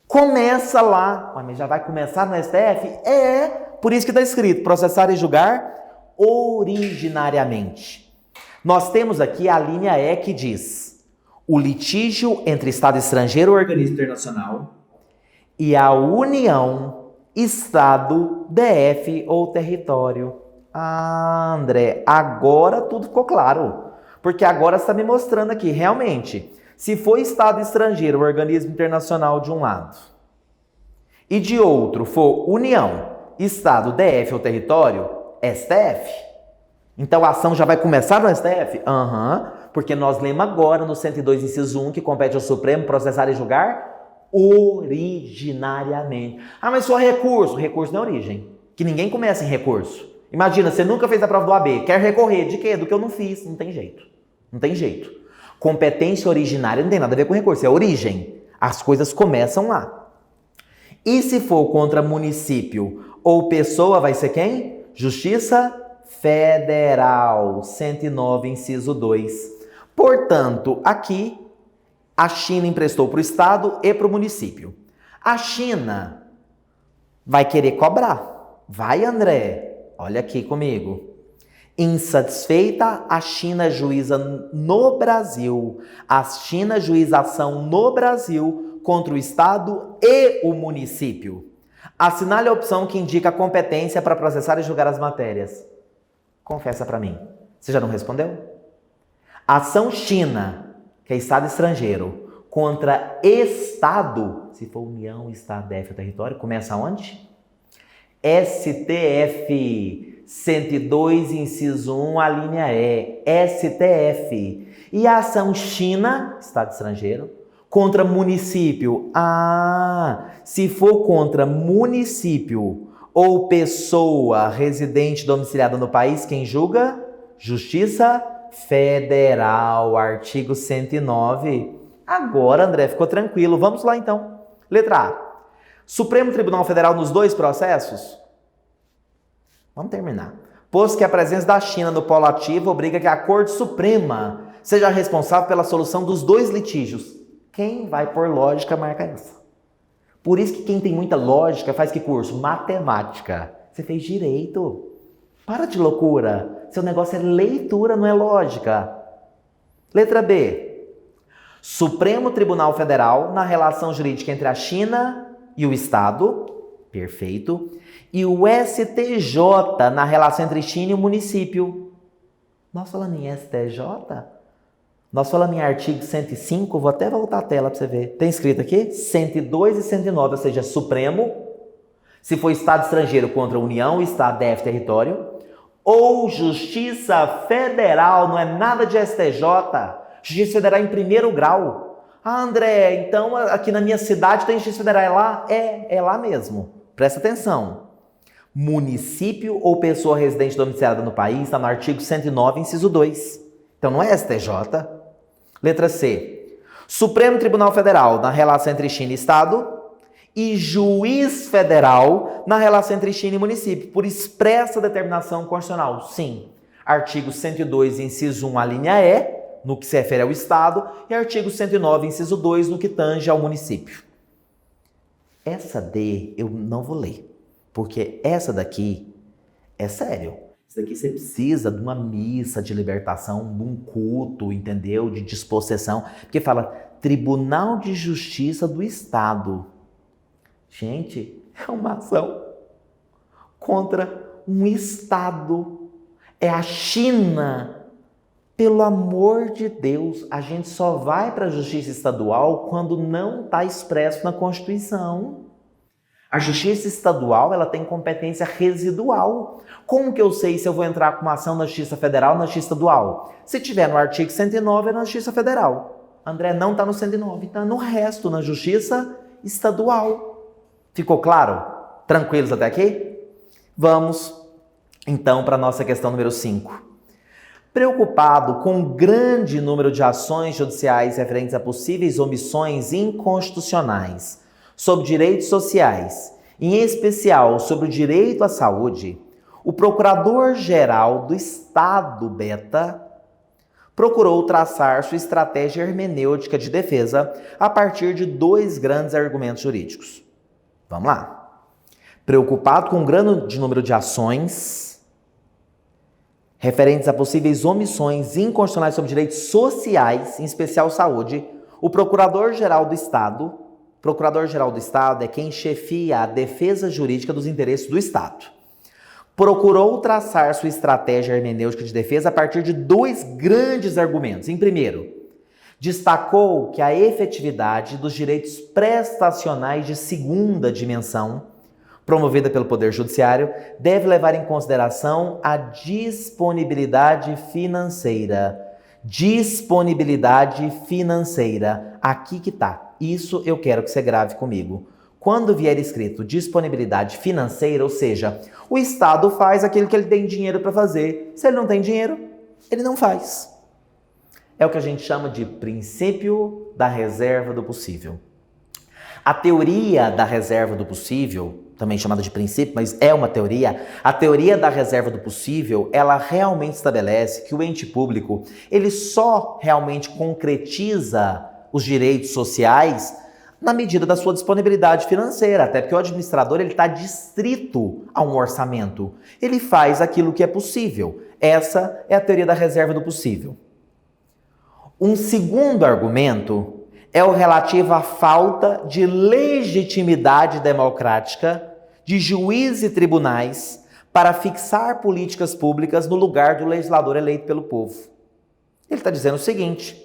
Começa lá. Mas já vai começar no STF? É, por isso que está escrito, processar e julgar originariamente. Nós temos aqui a linha E que diz: o litígio entre Estado estrangeiro ou organismo internacional e a União, Estado, DF ou território. Ah, André, agora tudo ficou claro. Porque agora você está me mostrando aqui, realmente, se for Estado estrangeiro, organismo internacional de um lado, e de outro for União, Estado, DF ou território, STF. Então a ação já vai começar no STF? Porque nós lemos agora no 102, inciso 1, que compete ao Supremo processar e julgar originariamente. Ah, mas só recurso. Recurso não é origem. Que ninguém começa em recurso. Imagina, você nunca fez a prova do AB, quer recorrer de quê? Do que eu não fiz. Não tem jeito. Não tem jeito. Competência originária não tem nada a ver com recurso, é origem. As coisas começam lá. E se for contra município ou pessoa, vai ser quem? Justiça Federal, 109, inciso 2. Portanto, aqui, a China emprestou para o Estado e para o município. A China vai querer cobrar. Vai, André? Olha aqui comigo. Insatisfeita, a China juíza no Brasil. A China juíza ação no Brasil contra o Estado e o município. Assinale a opção que indica a competência para processar e julgar as matérias. Confessa para mim. Você já não respondeu? Ação China, que é Estado estrangeiro, contra Estado, se for União, Estado, DF ou território, começa onde? STF. 102, inciso 1, a linha E, STF. E a ação China, Estado estrangeiro, contra município. Ah, se for contra município ou pessoa residente domiciliada no país, quem julga? Justiça Federal, artigo 109. Agora, André, ficou tranquilo. Vamos lá, então. Letra A. Supremo Tribunal Federal nos dois processos? Vamos terminar. Posto que a presença da China no polo ativo obriga que a Corte Suprema seja responsável pela solução dos dois litígios. Quem vai por lógica marca essa. Por isso que quem tem muita lógica faz que curso? Matemática. Você fez direito. Para de loucura. Seu negócio é leitura, não é lógica. Letra B. Supremo Tribunal Federal na relação jurídica entre a China e o Estado. Perfeito. E o STJ na relação entre China e o município. Nós falamos em STJ? Nós falamos em artigo 105, vou até voltar a tela para você ver. Tem escrito aqui 102 e 109, ou seja, Supremo, se for Estado estrangeiro contra a União, Estado, DF, território, ou Justiça Federal, não é nada de STJ, Justiça Federal em primeiro grau. Ah, André, então aqui na minha cidade tem Justiça Federal, é lá? É lá mesmo. Presta atenção. Município ou pessoa residente domiciliada no país está no artigo 109, inciso 2. Então não é STJ. Letra C. Supremo Tribunal Federal na relação entre China e Estado e juiz federal na relação entre China e município, por expressa determinação constitucional. Sim. Artigo 102, inciso 1, a linha E, no que se refere ao Estado, e artigo 109, inciso 2, no que tange ao município. Essa D eu não vou ler, porque essa daqui é sério. Isso daqui você precisa de uma missa de libertação, de um culto, entendeu? De dispossessão, porque fala Tribunal de Justiça do Estado. Gente, é uma ação contra um Estado. É a China. Pelo amor de Deus, a gente só vai para a justiça estadual quando não está expresso na Constituição. A justiça estadual, ela tem competência residual. Como que eu sei se eu vou entrar com uma ação na justiça federal ou na justiça estadual? Se tiver no artigo 109, é na justiça federal. André, não está no 109, está no resto, na justiça estadual. Ficou claro? Tranquilos até aqui? Vamos, então, para a nossa questão número 5. Preocupado com o grande número de ações judiciais referentes a possíveis omissões inconstitucionais sobre direitos sociais, em especial sobre o direito à saúde, o Procurador-Geral do Estado, Beta, procurou traçar sua estratégia hermenêutica de defesa a partir de 2 grandes argumentos jurídicos. Vamos lá. Preocupado com o grande número de ações referentes a possíveis omissões inconstitucionais sobre direitos sociais, em especial saúde, o Procurador-Geral do Estado é quem chefia a defesa jurídica dos interesses do Estado. Procurou traçar sua estratégia hermenêutica de defesa a partir de 2 grandes argumentos. Em primeiro, destacou que a efetividade dos direitos prestacionais de segunda dimensão, promovida pelo Poder Judiciário, deve levar em consideração a disponibilidade financeira. Disponibilidade financeira. Aqui que tá. Isso eu quero que você grave comigo. Quando vier escrito disponibilidade financeira, ou seja, o Estado faz aquilo que ele tem dinheiro para fazer. Se ele não tem dinheiro, ele não faz. É o que a gente chama de princípio da reserva do possível. A teoria da reserva do possível, também chamada de princípio, mas é uma teoria, a teoria da reserva do possível, ela realmente estabelece que o ente público, ele só realmente concretiza os direitos sociais na medida da sua disponibilidade financeira, até porque o administrador ele está distrito a um orçamento. Ele faz aquilo que é possível. Essa é a teoria da reserva do possível. Um segundo argumento é o relativo à falta de legitimidade democrática de juízes e tribunais para fixar políticas públicas no lugar do legislador eleito pelo povo. Ele está dizendo o seguinte: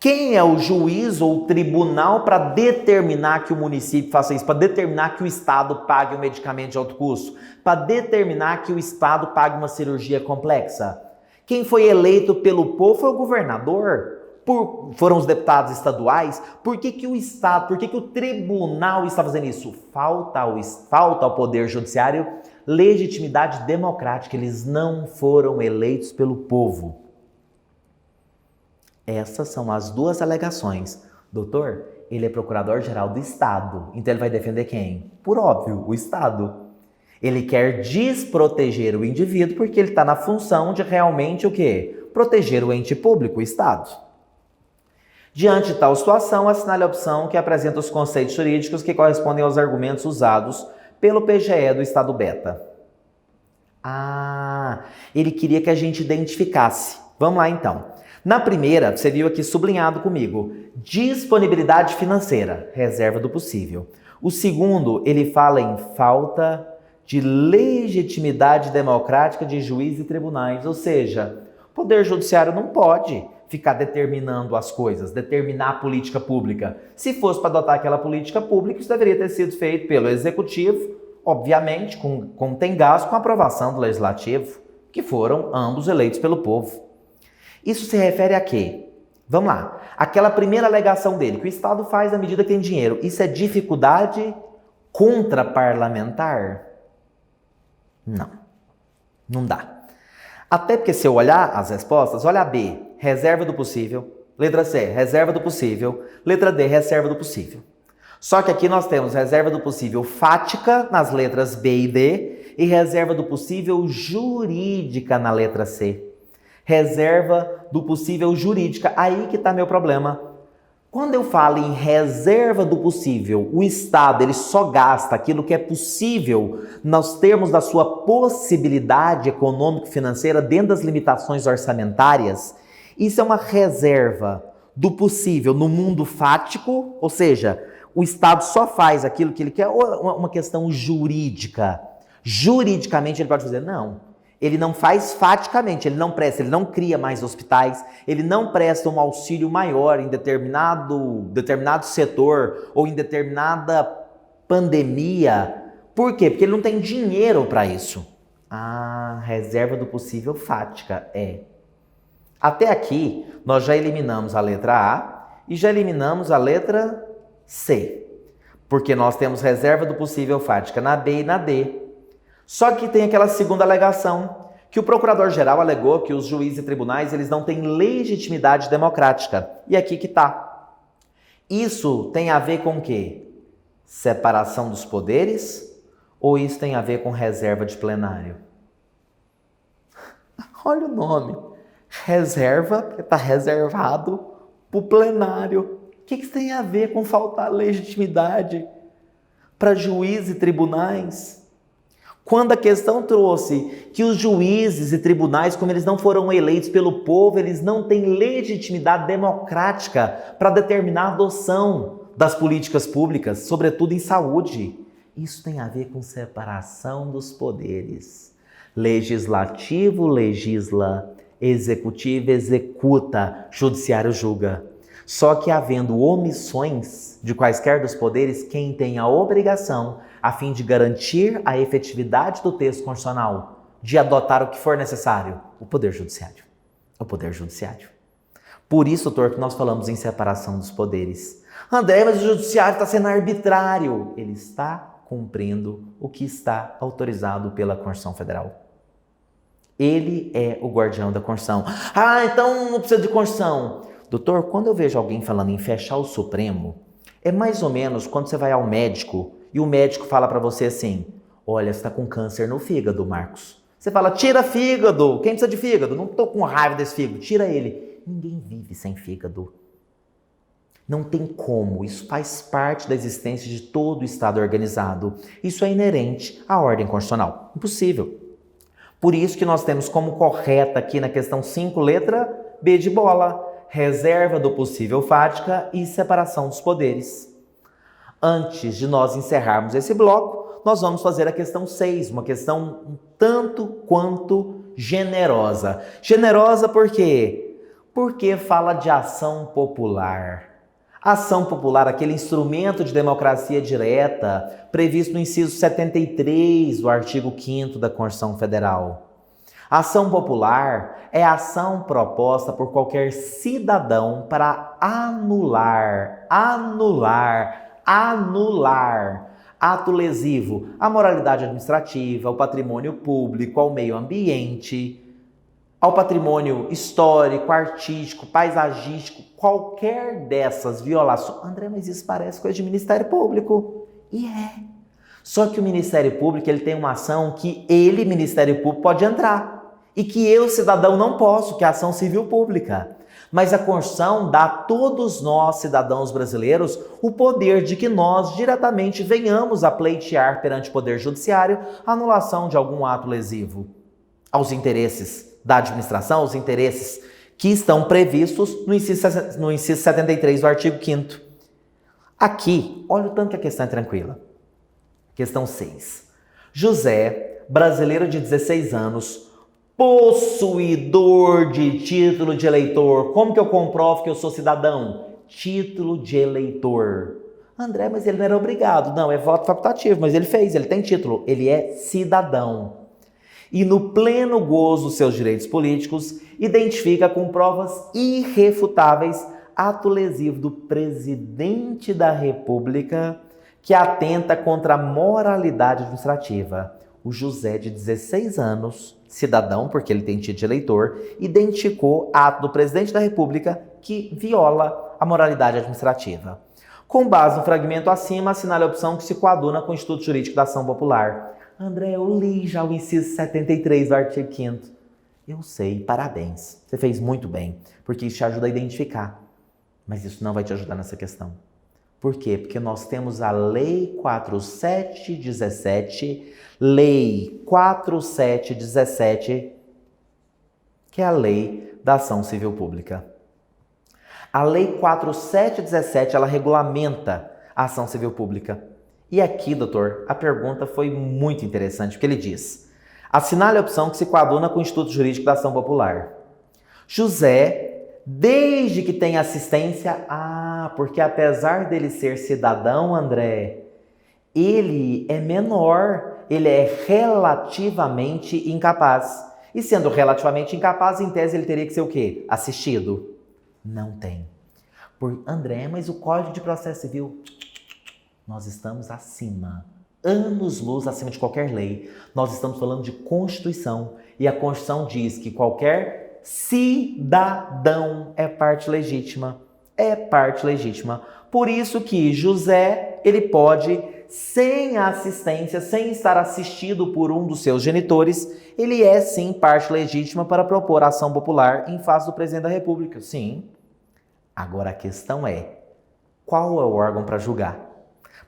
quem é o juiz ou o tribunal para determinar que o município faça isso, para determinar que o Estado pague um medicamento de alto custo, para determinar que o Estado pague uma cirurgia complexa? Quem foi eleito pelo povo foi o governador, foram os deputados estaduais. Por que o Estado, por que o tribunal está fazendo isso? Falta ao Poder Judiciário legitimidade democrática, eles não foram eleitos pelo povo. Essas são as 2 alegações. Doutor, ele é procurador-geral do Estado, então ele vai defender quem? Por óbvio, o Estado. Ele quer desproteger o indivíduo porque ele está na função de realmente o quê? Proteger o ente público, o Estado. Diante de tal situação, assinale a opção que apresenta os conceitos jurídicos que correspondem aos argumentos usados pelo PGE do Estado Beta. Ele queria que a gente identificasse. Vamos lá então. Na primeira, você viu aqui sublinhado comigo, disponibilidade financeira, reserva do possível. O segundo, ele fala em falta de legitimidade democrática de juízes e tribunais, ou seja, o Poder Judiciário não pode ficar determinando as coisas, determinar a política pública. Se fosse para adotar aquela política pública, isso deveria ter sido feito pelo Executivo, obviamente, como tem gasto com a aprovação do Legislativo, que foram ambos eleitos pelo povo. Isso se refere a quê? Vamos lá. Aquela primeira alegação dele, que o Estado faz à medida que tem dinheiro, isso é dificuldade contraparlamentar? Não dá. Até porque se eu olhar as respostas, olha a B, reserva do possível. Letra C, reserva do possível. Letra D, reserva do possível. Só que aqui nós temos reserva do possível fática nas letras B e D e reserva do possível jurídica na letra C. Reserva do possível jurídica, aí que está meu problema. Quando eu falo em reserva do possível, o Estado ele só gasta aquilo que é possível nos termos da sua possibilidade econômico-financeira dentro das limitações orçamentárias. Isso é uma reserva do possível no mundo fático, ou seja, o Estado só faz aquilo que ele quer, ou uma questão jurídica. Juridicamente ele pode dizer não. Ele não faz faticamente, ele não presta, ele não cria mais hospitais, ele não presta um auxílio maior em determinado setor ou em determinada pandemia. Por quê? Porque ele não tem dinheiro para isso. Ah, reserva do possível fática, é. Até aqui, nós já eliminamos a letra A e já eliminamos a letra C. Porque nós temos reserva do possível fática na B e na D. Só que tem aquela segunda alegação, que o procurador-geral alegou que os juízes e tribunais eles não têm legitimidade democrática. E aqui que tá. Isso tem a ver com o quê? Separação dos poderes? Ou isso tem a ver com reserva de plenário? Olha o nome. Reserva, porque está reservado para o plenário. O que isso tem a ver com faltar legitimidade para juízes e tribunais? Quando a questão trouxe que os juízes e tribunais, como eles não foram eleitos pelo povo, eles não têm legitimidade democrática para determinar a adoção das políticas públicas, sobretudo em saúde. Isso tem a ver com separação dos poderes. Legislativo legisla, executivo executa, judiciário julga. Só que havendo omissões de quaisquer dos poderes, quem tem a obrigação, a fim de garantir a efetividade do texto constitucional, de adotar o que for necessário, o Poder Judiciário. O Poder Judiciário. Por isso, doutor, que nós falamos em separação dos poderes. André, mas o Judiciário está sendo arbitrário. Ele está cumprindo o que está autorizado pela Constituição Federal. Ele é o guardião da Constituição. Ah, então não precisa de Constituição. Doutor, quando eu vejo alguém falando em fechar o Supremo, é mais ou menos quando você vai ao médico e o médico fala para você assim, olha, você está com câncer no fígado, Marcos. Você fala, tira fígado. Quem precisa de fígado? Não estou com raiva desse fígado. Tira ele. Ninguém vive sem fígado. Não tem como. Isso faz parte da existência de todo o Estado organizado. Isso é inerente à ordem constitucional. Impossível. Por isso que nós temos como correta aqui na questão 5, letra B de bola. Reserva do possível fática e separação dos poderes. Antes de nós encerrarmos esse bloco, nós vamos fazer a questão 6, uma questão um tanto quanto generosa. Generosa por quê? Porque fala de ação popular. Ação popular, aquele instrumento de democracia direta previsto no inciso 73 do artigo 5º da Constituição Federal. Ação popular é a ação proposta por qualquer cidadão para anular ato lesivo à moralidade administrativa, ao patrimônio público, ao meio ambiente, ao patrimônio histórico, artístico, paisagístico, qualquer dessas violações. André, mas isso parece coisa de Ministério Público. E é. Só que o Ministério Público ele tem uma ação que ele, Ministério Público, pode entrar. E que eu, cidadão, não posso, que é a ação civil pública. Mas a Constituição dá a todos nós, cidadãos brasileiros, o poder de que nós diretamente venhamos a pleitear perante o Poder Judiciário a anulação de algum ato lesivo aos interesses da administração, aos interesses que estão previstos no inciso 73 do artigo 5º. Aqui, olha o tanto que a questão é tranquila. Questão 6. José, brasileiro de 16 anos, possuidor de título de eleitor. Como que eu comprovo que eu sou cidadão? Título de eleitor. André, mas ele não era obrigado. Não, é voto facultativo, mas ele fez, ele tem título. Ele é cidadão. E no pleno gozo dos seus direitos políticos, identifica com provas irrefutáveis ato lesivo do presidente da República que atenta contra a moralidade administrativa. O José, de 16 anos, cidadão, porque ele tem título de eleitor, identificou ato do presidente da República que viola a moralidade administrativa. Com base no fragmento acima, assinale a opção que se coaduna com o Instituto Jurídico da Ação Popular. André, eu li já o inciso 73 do artigo 5º. Eu sei, parabéns. Você fez muito bem, porque isso te ajuda a identificar. Mas isso não vai te ajudar nessa questão. Por quê? Porque nós temos a Lei 4717, Lei 4717, que é a Lei da Ação Civil Pública. A Lei 4717, ela regulamenta a ação civil pública. E aqui, doutor, a pergunta foi muito interessante, porque ele diz: assinale a opção que se coaduna com o Instituto Jurídico da Ação Popular. José, desde que tenha assistência... porque apesar dele ser cidadão, André, ele é menor, ele é relativamente incapaz. E sendo relativamente incapaz, em tese ele teria que ser o quê? Assistido. Não tem. André, mas o Código de Processo Civil, nós estamos acima, anos-luz acima de qualquer lei. Nós estamos falando de Constituição. E a Constituição diz que qualquer cidadão é parte legítima. É parte legítima. Por isso que José, ele pode, sem assistência, sem estar assistido por um dos seus genitores, ele é sim parte legítima para propor ação popular em face do presidente da República. Sim. Agora a questão é, qual é o órgão para julgar?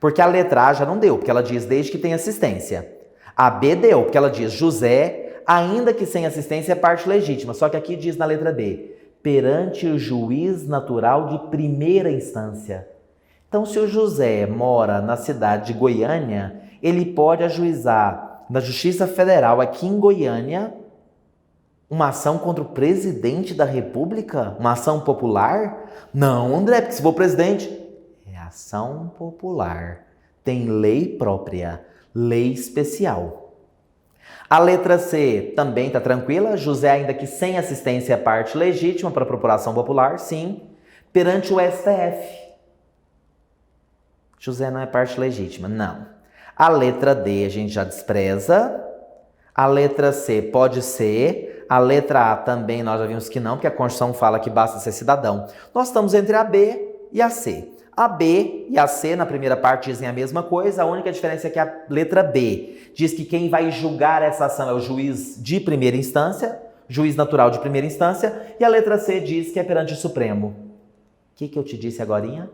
Porque a letra A já não deu, porque ela diz desde que tem assistência. A B deu, porque ela diz José, ainda que sem assistência, é parte legítima. Só que aqui diz na letra B, perante o juiz natural de primeira instância. Então, se o José mora na cidade de Goiânia, ele pode ajuizar na Justiça Federal aqui em Goiânia uma ação contra o presidente da República? Uma ação popular? Não, André, porque se for o presidente... É ação popular. Tem lei própria, lei especial. A letra C também está tranquila. José, ainda que sem assistência, é parte legítima para a procuração popular, sim. Perante o STF. José não é parte legítima, não. A letra D a gente já despreza. A letra C pode ser. A letra A também nós já vimos que não, porque a Constituição fala que basta ser cidadão. Nós estamos entre a B e a C. A B e a C, na primeira parte, dizem a mesma coisa. A única diferença é que a letra B diz que quem vai julgar essa ação é o juiz de primeira instância, juiz natural de primeira instância, e a letra C diz que é perante o Supremo. O que eu te disse agorinha?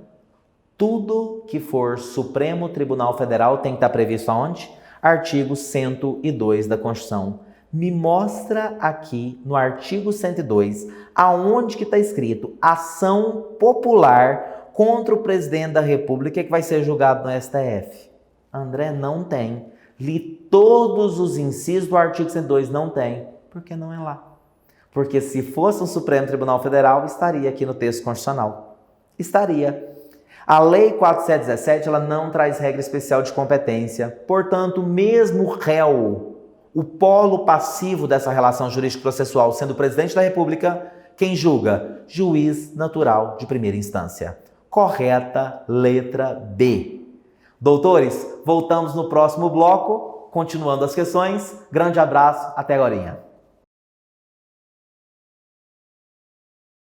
Tudo que for Supremo Tribunal Federal tem que estar previsto aonde? Artigo 102 da Constituição. Me mostra aqui no artigo 102 aonde que está escrito ação popular contra o presidente da República que vai ser julgado no STF. André, não tem. Li todos os incisos do artigo 102, não tem. Por que não é lá? Porque se fosse um Supremo Tribunal Federal, estaria aqui no texto constitucional. Estaria. A Lei 4717, ela não traz regra especial de competência. Portanto, mesmo o réu, o polo passivo dessa relação jurídico-processual sendo o presidente da República, quem julga? Juiz natural de primeira instância. Correta, letra B. Doutores, voltamos no próximo bloco, continuando as questões. Grande abraço, até agorinha.